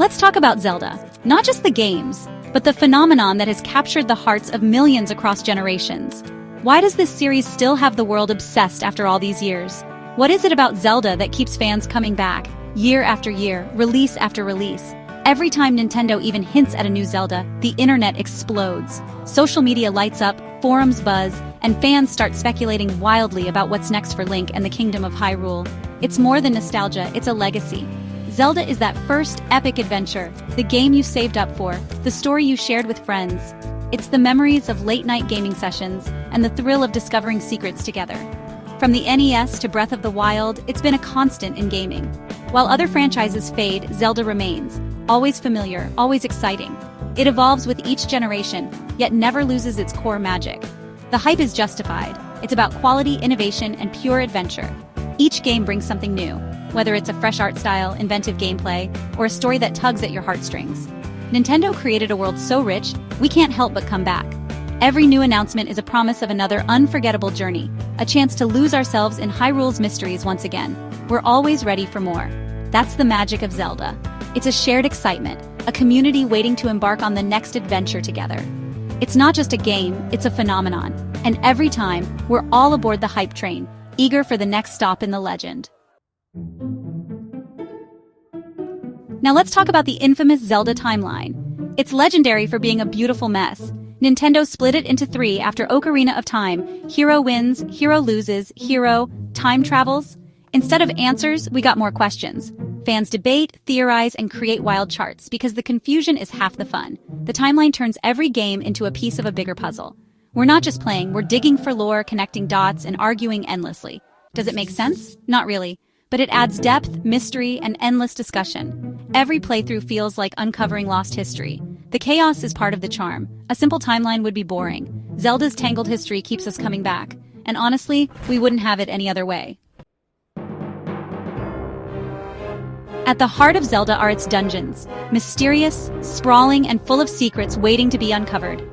Let's talk about Zelda. Not just the games, but the phenomenon that has captured the hearts of millions across generations. Why does this series still have the world obsessed after all these years? What is it about Zelda that keeps fans coming back, year after year, release after release? Every time Nintendo even hints at a new Zelda, the internet explodes. Social media lights up, forums buzz, and fans start speculating wildly about what's next for Link and the Kingdom of Hyrule. It's more than nostalgia, it's a legacy. Zelda is that first epic adventure, the game you saved up for, the story you shared with friends. It's the memories of late-night gaming sessions and the thrill of discovering secrets together. From the NES to Breath of the Wild, it's been a constant in gaming. While other franchises fade, Zelda remains, always familiar, always exciting. It evolves with each generation, yet never loses its core magic. The hype is justified. It's about quality, innovation, and pure adventure. Each game brings something new, whether it's a fresh art style, inventive gameplay, or a story that tugs at your heartstrings. Nintendo created a world so rich, we can't help but come back. Every new announcement is a promise of another unforgettable journey, a chance to lose ourselves in Hyrule's mysteries once again. We're always ready for more. That's the magic of Zelda. It's a shared excitement, a community waiting to embark on the next adventure together. It's not just a game, it's a phenomenon. And every time, we're all aboard the hype train, eager for the next stop in the legend. Now let's talk about the infamous Zelda timeline. It's legendary for being a beautiful mess. Nintendo split it into 3 after Ocarina of Time. Hero wins, hero loses, hero, time travels. Instead of answers, we got more questions. Fans debate, theorize, and create wild charts because the confusion is half the fun. The timeline turns every game into a piece of a bigger puzzle. We're not just playing, we're digging for lore, connecting dots, and arguing endlessly. Does it make sense? Not really. But it adds depth, mystery, and endless discussion. Every playthrough feels like uncovering lost history. The chaos is part of the charm. A simple timeline would be boring. Zelda's tangled history keeps us coming back. And honestly, we wouldn't have it any other way. At the heart of Zelda are its dungeons. Mysterious, sprawling, and full of secrets waiting to be uncovered.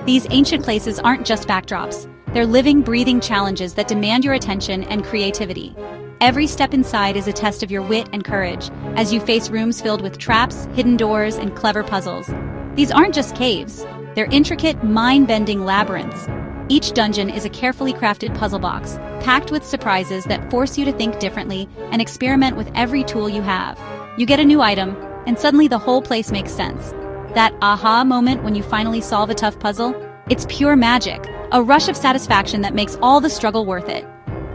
These ancient places aren't just backdrops. They're living, breathing challenges that demand your attention and creativity. Every step inside is a test of your wit and courage, as you face rooms filled with traps, hidden doors, and clever puzzles. These aren't just caves. They're intricate, mind-bending labyrinths. Each dungeon is a carefully crafted puzzle box, packed with surprises that force you to think differently and experiment with every tool you have. You get a new item, and suddenly the whole place makes sense. That aha moment when you finally solve a tough puzzle? It's pure magic, a rush of satisfaction that makes all the struggle worth it.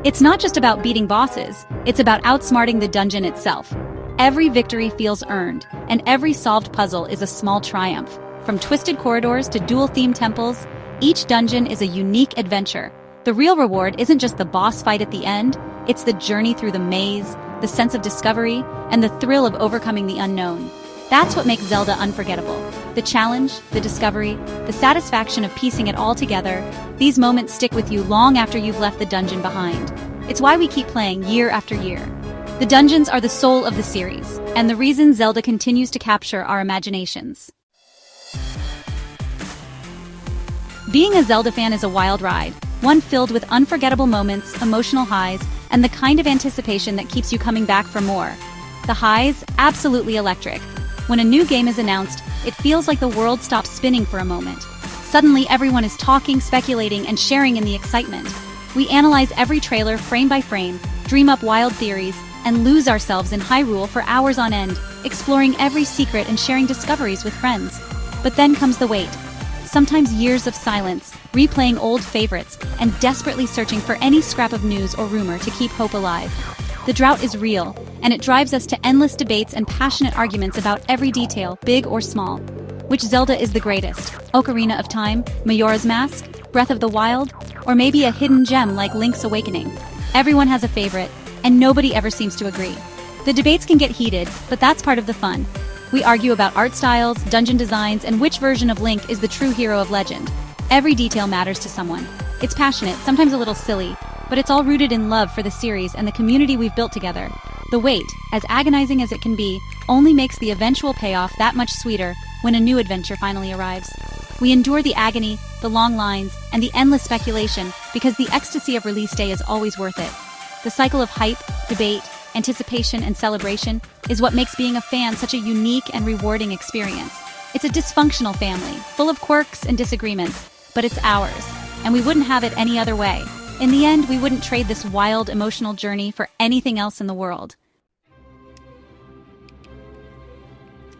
It's not just about beating bosses, it's about outsmarting the dungeon itself. Every victory feels earned, and every solved puzzle is a small triumph. From twisted corridors to dual-themed temples, each dungeon is a unique adventure. The real reward isn't just the boss fight at the end, it's the journey through the maze, the sense of discovery, and the thrill of overcoming the unknown. That's what makes Zelda unforgettable. The challenge, the discovery, the satisfaction of piecing it all together, these moments stick with you long after you've left the dungeon behind. It's why we keep playing year after year. The dungeons are the soul of the series, and the reason Zelda continues to capture our imaginations. Being a Zelda fan is a wild ride, one filled with unforgettable moments, emotional highs, and the kind of anticipation that keeps you coming back for more. The highs, absolutely electric. When a new game is announced, it feels like the world stops spinning for a moment. Suddenly, everyone is talking, speculating, and sharing in the excitement. We analyze every trailer frame by frame, dream up wild theories, and lose ourselves in Hyrule for hours on end, exploring every secret and sharing discoveries with friends. But then comes the wait. Sometimes years of silence, replaying old favorites, and desperately searching for any scrap of news or rumor to keep hope alive. The drought is real, and it drives us to endless debates and passionate arguments about every detail, big or small. Which Zelda is the greatest? Ocarina of Time, Majora's Mask, Breath of the Wild, or maybe a hidden gem like Link's Awakening? Everyone has a favorite, and nobody ever seems to agree. The debates can get heated, but that's part of the fun. We argue about art styles, dungeon designs, and which version of Link is the true hero of legend. Every detail matters to someone. It's passionate, sometimes a little silly, but it's all rooted in love for the series and the community we've built together. The wait, as agonizing as it can be, only makes the eventual payoff that much sweeter when a new adventure finally arrives. We endure the agony, the long lines, and the endless speculation because the ecstasy of release day is always worth it. The cycle of hype, debate, anticipation, and celebration is what makes being a fan such a unique and rewarding experience. It's a dysfunctional family, full of quirks and disagreements, but it's ours, and we wouldn't have it any other way. In the end, we wouldn't trade this wild, emotional journey for anything else in the world.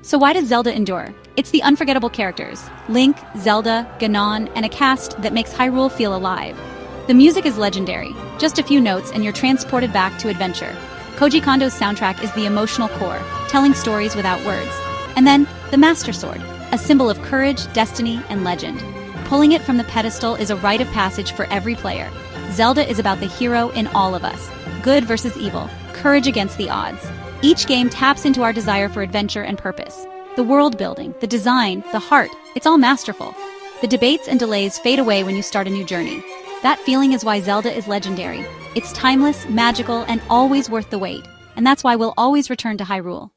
So why does Zelda endure? It's the unforgettable characters, Link, Zelda, Ganon, and a cast that makes Hyrule feel alive. The music is legendary. Just a few notes and you're transported back to adventure. Koji Kondo's soundtrack is the emotional core, telling stories without words. And then, the Master Sword, a symbol of courage, destiny, and legend. Pulling it from the pedestal is a rite of passage for every player. Zelda is about the hero in all of us. Good versus evil, courage against the odds. Each game taps into our desire for adventure and purpose. The world building, the design, the heart, it's all masterful. The debates and delays fade away when you start a new journey. That feeling is why Zelda is legendary. It's timeless, magical, and always worth the wait. And that's why we'll always return to Hyrule.